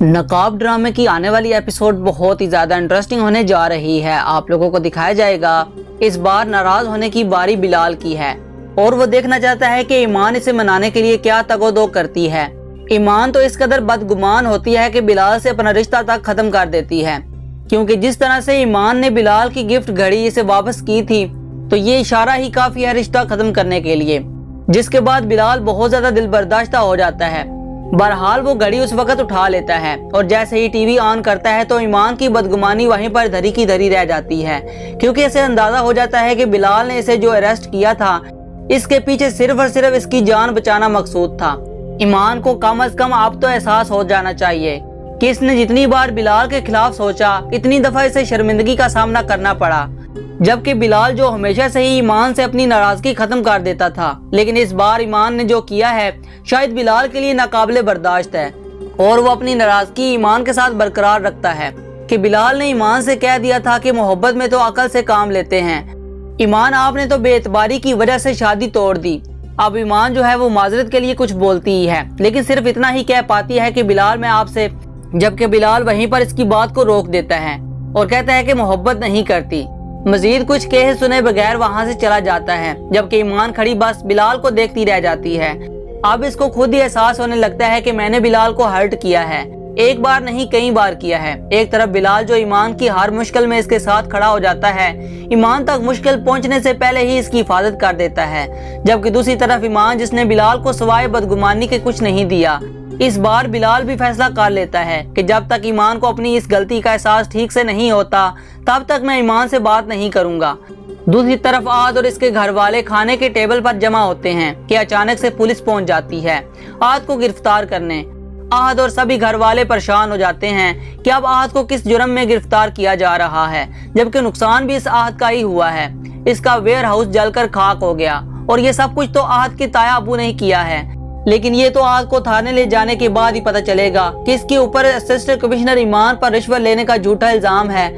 नकाब ड्रामे की आने वाली एपिसोड बहुत ही ज्यादा इंटरेस्टिंग होने जा रही है। आप लोगों को दिखाया जाएगा इस बार नाराज होने की बारी बिलाल की है और वो देखना चाहता है कि ईमान इसे मनाने के लिए क्या तगोदो करती है। ईमान तो इस कदर बदगुमान होती है कि बिलाल से अपना रिश्ता तक खत्म कर देती है, क्योंकि जिस तरह से ईमान ने बिलाल की गिफ्ट घड़ी इसे वापस की थी तो ये इशारा ही काफी है रिश्ता खत्म करने के लिए, जिसके बाद बिलाल बहुत ज्यादा दिल बर्दाश्ता हो जाता है। बहरहाल वो घड़ी उस वक्त उठा लेता है और जैसे ही टीवी ऑन करता है तो ईमान की बदगुमानी वहीं पर धरी की धरी रह जाती है, क्योंकि इसे अंदाजा हो जाता है कि बिलाल ने इसे जो अरेस्ट किया था इसके पीछे सिर्फ और सिर्फ इसकी जान बचाना मकसूद था। ईमान को कम से कम अब तो एहसास हो जाना चाहिए कि इसने जितनी बार बिलाल के खिलाफ सोचा इतनी दफा इसे शर्मिंदगी का सामना करना पड़ा, जबकि बिलाल जो हमेशा से ही ईमान से अपनी नाराजगी खत्म कर देता था, लेकिन इस बार ईमान ने जो किया है शायद बिलाल के लिए नाकाबिले बर्दाश्त है और वो अपनी नाराजगी ईमान के साथ बरकरार रखता है कि बिलाल ने ईमान से कह दिया था कि मोहब्बत में तो अकल से काम लेते हैं। ईमान आपने तो बेइतबारी की वजह से शादी तोड़ दी। अब ईमान जो है वो माजरत के लिए कुछ बोलती ही है, लेकिन सिर्फ इतना ही कह पाती है कि बिलाल मैं आपसे, जबकि बिलाल वहीं पर इसकी बात को रोक देता है और कहता है कि मोहब्बत नहीं करती। मजीद कुछ कहे सुने बगैर वहां से चला जाता है, जबकि ईमान खड़ी बस बिलाल को देखती रह जाती है। अब इसको खुद ही एहसास होने लगता है कि मैंने बिलाल को हर्ट किया है, एक बार नहीं कई बार किया है। एक तरफ बिलाल जो ईमान की हर मुश्किल में इसके साथ खड़ा हो जाता है, ईमान तक मुश्किल पहुंचने से पहले ही इसकी हिफाजत कर देता है, जबकि दूसरी तरफ ईमान जिसने बिलाल को सवाए बदगुमानी के कुछ नहीं दिया, इस बार बिलाल भी फैसला कर लेता है कि जब तक ईमान को अपनी इस गलती का एहसास ठीक से नहीं होता तब तक मैं ईमान से बात नहीं करूंगा। दूसरी तरफ आद और इसके घर वाले खाने के टेबल पर जमा होते हैं कि अचानक से पुलिस पहुंच जाती है आद को गिरफ्तार करने। आहद और सभी घर वाले परेशान हो जाते हैं कि अब आहद को किस जुर्म में गिरफ्तार किया जा रहा है, जबकि नुकसान भी इस आहद का ही हुआ है। इसका वेयर हाउस जलकर खाक हो गया और ये सब कुछ तो आहद के ताया अबू ने किया है, लेकिन ये तो आहद को थाने ले जाने के बाद ही पता चलेगा कि इसके ऊपर असिस्टेंट कमिश्नर ईमान पर रिश्वत लेने का झूठा इल्जाम है।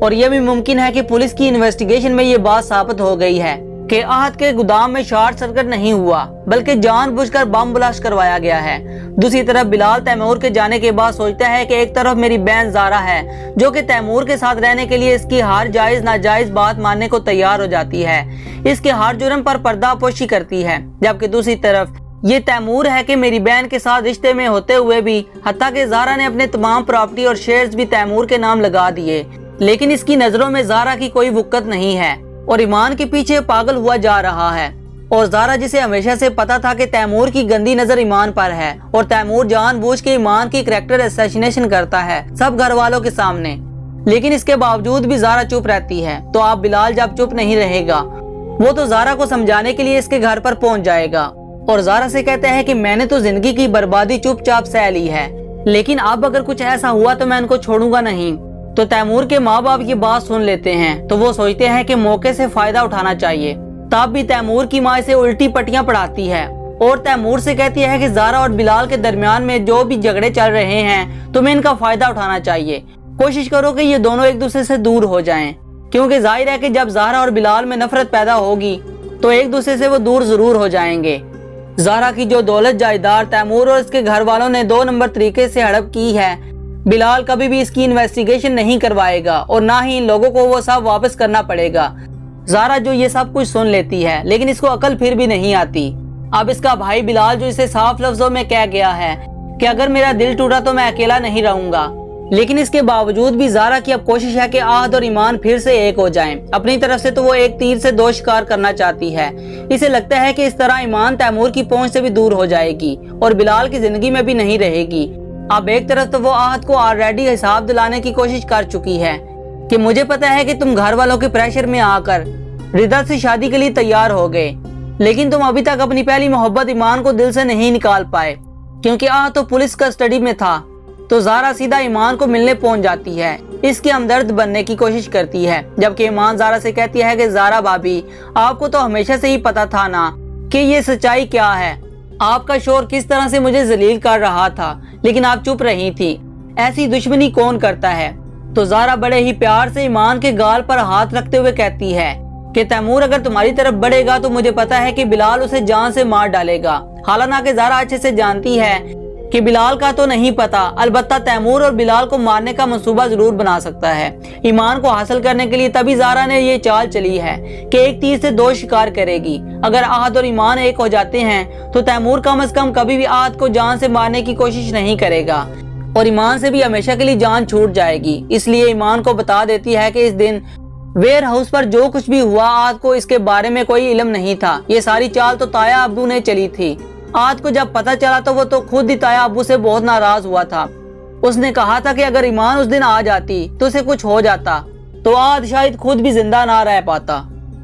और यह भी मुमकिन है कि पुलिस की इन्वेस्टिगेशन में ये बात साबित हो गई है कि आहद के गोदाम में शॉर्ट सर्किट नहीं हुआ बल्कि जानबूझकर बम ब्लास्ट करवाया गया है। दूसरी तरफ बिलाल तैमूर के जाने के बाद सोचता है कि एक तरफ मेरी बहन ज़ारा है जो कि तैमूर के साथ रहने के लिए इसकी हर जायज नाजायज बात मानने को तैयार हो जाती है, इसके हर जुर्म पर पर्दापोशी करती है, जबकि दूसरी तरफ ये तैमूर है कि मेरी बहन के साथ रिश्ते में होते हुए भी हत्ता कि ज़ारा ने अपने तमाम प्रॉपर्टी और शेयर्स भी तैमूर के नाम लगा दिए, लेकिन इसकी नजरों में ज़ारा की कोई वुक्कत नहीं है और ईमान के पीछे पागल हुआ जा रहा है। और ज़ारा जिसे हमेशा से पता था कि तैमूर की गंदी नजर ईमान पर है और तैमूर जानबूझ के ईमान की करैक्टर असैसिनेशन करता है सब घर वालों के सामने, लेकिन इसके बावजूद भी ज़ारा चुप रहती है। तो आप बिलाल जब चुप नहीं रहेगा वो तो ज़ारा को समझाने के लिए इसके घर पर पहुंच जाएगा और ज़ारा से कहता है कि मैंने तो जिंदगी की बर्बादी चुपचाप सह ली है, लेकिन अब अगर कुछ ऐसा हुआ तो मैं इनको छोड़ूंगा नहीं। तो तैमूर के माँ बाप ये बात सुन लेते हैं तो वो सोचते हैं कि मौके से फायदा उठाना चाहिए। तब भी तैमूर की माँ इसे उल्टी पट्टियां पढ़ाती है और तैमूर से कहती है कि ज़ारा और बिलाल के दरमियान में जो भी झगड़े चल रहे हैं तुम्हें इनका फायदा उठाना चाहिए, कोशिश करो कि ये दोनों एक दूसरे से दूर हो जाएं, क्योंकि जाहिर है कि जब ज़ारा और बिलाल में नफरत पैदा होगी तो एक दूसरे से वो दूर जरूर हो जाएंगे। ज़ारा की जो दौलत जायदाद तैमूर और इसके घर वालों ने 2 नंबर तरीके से हड़प की है, बिलाल कभी भी इसकी इन्वेस्टिगेशन नहीं करवाएगा और ना ही इन लोगों को वो सब वापस करना पड़ेगा। ज़ारा जो ये सब कुछ सुन लेती है लेकिन इसको अकल फिर भी नहीं आती। अब इसका भाई बिलाल जो इसे साफ लफ्जों में कह गया है कि अगर मेरा दिल टूटा तो मैं अकेला नहीं रहूंगा, लेकिन इसके बावजूद भी ज़ारा की अब कोशिश है कि आहद और ईमान फिर से एक हो जाएं। अपनी तरफ से तो वो एक तीर से 2 शिकार करना चाहती है। इसे लगता है कि इस तरह ईमान तैमूर की पहुंच से भी दूर हो जाएगी और बिलाल की जिंदगी में भी नहीं रहेगी। अब एक तरफ तो वो आहद को ऑलरेडी हिसाब दिलाने की कोशिश कर चुकी है कि मुझे पता है कि तुम घर वालों के प्रेशर में आकर रिदा से शादी के लिए तैयार हो गए, लेकिन तुम अभी तक अपनी पहली मोहब्बत ईमान को दिल से नहीं निकाल पाए, क्योंकि आहद तो पुलिस कस्टडी में था। तो ज़ारा सीधा ईमान को मिलने पहुंच जाती है, इसके हमदर्द बनने की कोशिश करती है, जबकि ईमान ज़ारा से कहती है कि ज़ारा भाभी आपको तो हमेशा से ही पता था ना कि ये सच्चाई क्या है, आपका शोर किस तरह से मुझे जलील कर रहा था, लेकिन आप चुप रही थी, ऐसी दुश्मनी कौन करता है। तो ज़ारा बड़े ही प्यार से ईमान के गाल पर हाथ रखते हुए कहती है कि तैमूर अगर तुम्हारी तरफ बढ़ेगा तो मुझे पता है कि बिलाल उसे जान से मार डालेगा। हालांकि ज़ारा अच्छे से जानती है کہ بلال کا تو نہیں پتا، البتہ تیمور اور بلال کو مارنے کا منصوبہ ضرور بنا سکتا ہے۔ ایمان کو حاصل کرنے کے لیے تبھی زہرا نے یہ چال چلی ہے کہ ایک تیر سے دو شکار کرے گی۔ اگر احد اور ایمان ایک ہو جاتے ہیں تو تیمور کم از کم کبھی بھی احد کو جان سے مارنے کی کوشش نہیں کرے گا اور ایمان سے بھی ہمیشہ کے لیے جان چھوٹ جائے گی۔ اس لیے ایمان کو بتا دیتی ہے کہ اس دن ویئر ہاؤس پر جو کچھ بھی ہوا احد کو اس کے بارے میں کوئی علم نہیں تھا۔ یہ ساری چال تو تایا ابو نے چلی تھی۔ احد کو جب پتہ چلا تو وہ تو خود ہی تایا ابو سے بہت ناراض ہوا تھا۔ اس نے کہا تھا کہ اگر ایمان اس دن آ جاتی تو اسے کچھ ہو جاتا تو احد شاید خود بھی زندہ نہ رہ پاتا۔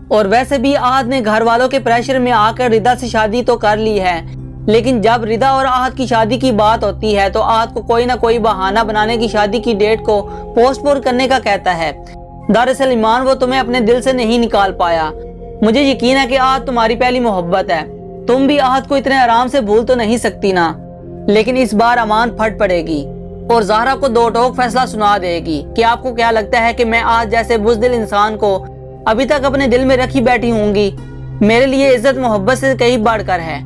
اور ویسے بھی احد نے گھر والوں کے پریشر میں آ کر ردا سے شادی تو کر لی ہے، لیکن جب ردا اور احد کی شادی کی بات ہوتی ہے تو احد کو کوئی نہ کوئی بہانہ بنانے کی شادی کی ڈیٹ کو پوسٹ پون کرنے کا کہتا ہے۔ دراصل ایمان وہ تمہیں اپنے دل سے نہیں نکال پایا۔ مجھے یقین ہے کہ احد تمہاری پہلی محبت ہے، تم بھی احد کو اتنے آرام سے بھول تو نہیں سکتی نا۔ لیکن اس بار امان پھٹ پڑے گی اور زہرا کو دو ٹوک فیصلہ سنا دے گی کہ آپ کو کیا لگتا ہے کہ میں احد جیسے بزدل انسان کو ابھی تک اپنے دل میں رکھی بیٹھی ہوں گی؟ میرے لیے عزت محبت سے کہیں بڑھ کر ہے،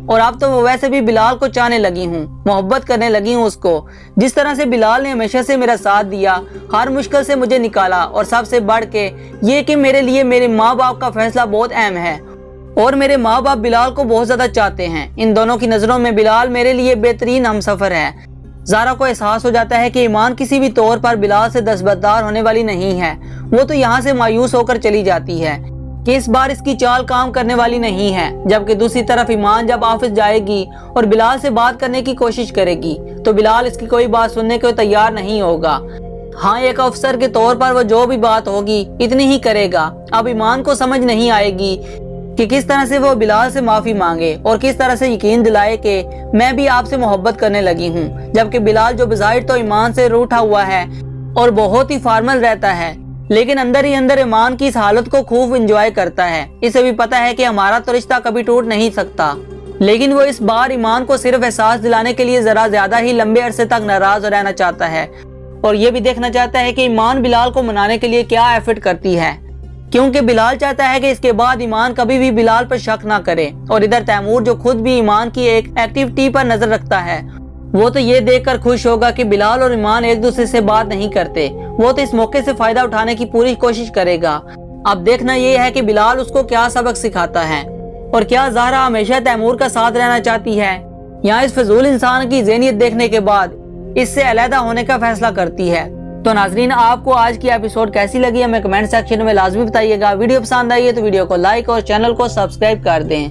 اور اب تو وہ ویسے بھی بلال کو چاہنے لگی ہوں، محبت کرنے لگی ہوں اس کو، جس طرح سے بلال نے ہمیشہ سے میرا ساتھ دیا، ہر مشکل سے مجھے نکالا، اور سب سے بڑھ کے یہ کہ میرے لیے میرے ماں باپ کا فیصلہ بہت اہم ہے، اور میرے ماں باپ بلال کو بہت زیادہ چاہتے ہیں۔ ان دونوں کی نظروں میں بلال میرے لیے بہترین ہمسفر ہے۔ زہرا کو احساس ہو جاتا ہے کہ ایمان کسی بھی طور پر بلال سے دستبردار ہونے والی نہیں ہے۔ وہ تو یہاں سے مایوس ہو کر چلی جاتی ہے کہ اس بار اس کی چال کام کرنے والی نہیں ہے، جبکہ دوسری طرف ایمان جب آفس جائے گی اور بلال سے بات کرنے کی کوشش کرے گی تو بلال اس کی کوئی بات سننے کو تیار نہیں ہوگا۔ ہاں، ایک افسر کے طور پر وہ جو بھی بات ہوگی اتنی ہی کرے گا۔ اب ایمان کو سمجھ نہیں آئے گی کہ کس طرح سے وہ بلال سے معافی مانگے اور کس طرح سے یقین دلائے کہ میں بھی آپ سے محبت کرنے لگی ہوں، جبکہ بلال جو بظاہر تو ایمان سے روٹھا ہوا ہے اور بہت ہی فارمل رہتا ہے، لیکن اندر ہی اندر ایمان کی اس حالت کو خوب انجوائے کرتا ہے۔ اسے بھی پتا ہے کہ ہمارا تو رشتہ کبھی ٹوٹ نہیں سکتا، لیکن وہ اس بار ایمان کو صرف احساس دلانے کے لیے ذرا زیادہ ہی لمبے عرصے تک ناراض رہنا چاہتا ہے، اور یہ بھی دیکھنا چاہتا ہے کہ ایمان بلال کو منانے کے لیے کیا ایفرٹ کرتی ہے، کیونکہ بلال چاہتا ہے کہ اس کے بعد ایمان کبھی بھی بلال پر شک نہ کرے۔ اور ادھر تیمور جو خود بھی ایمان کی ایک ایکٹیویٹی پر نظر رکھتا ہے، وہ تو یہ دیکھ کر خوش ہوگا کہ بلال اور ایمان ایک دوسرے سے بات نہیں کرتے۔ وہ تو اس موقع سے فائدہ اٹھانے کی پوری کوشش کرے گا۔ اب دیکھنا یہ ہے کہ بلال اس کو کیا سبق سکھاتا ہے، اور کیا زہرا ہمیشہ تیمور کا ساتھ رہنا چاہتی ہے یا اس فضول انسان کی ذہنیت دیکھنے کے بعد اس سے علیحدہ ہونے کا فیصلہ کرتی ہے۔ تو ناظرین، آپ کو آج کی ایپیسوڈ کیسی لگی ہمیں کمنٹ سیکشن میں لازمی بتائیے گا۔ ویڈیو پسند آئی ہے تو ویڈیو کو لائک اور چینل کو سبسکرائب کر دیں۔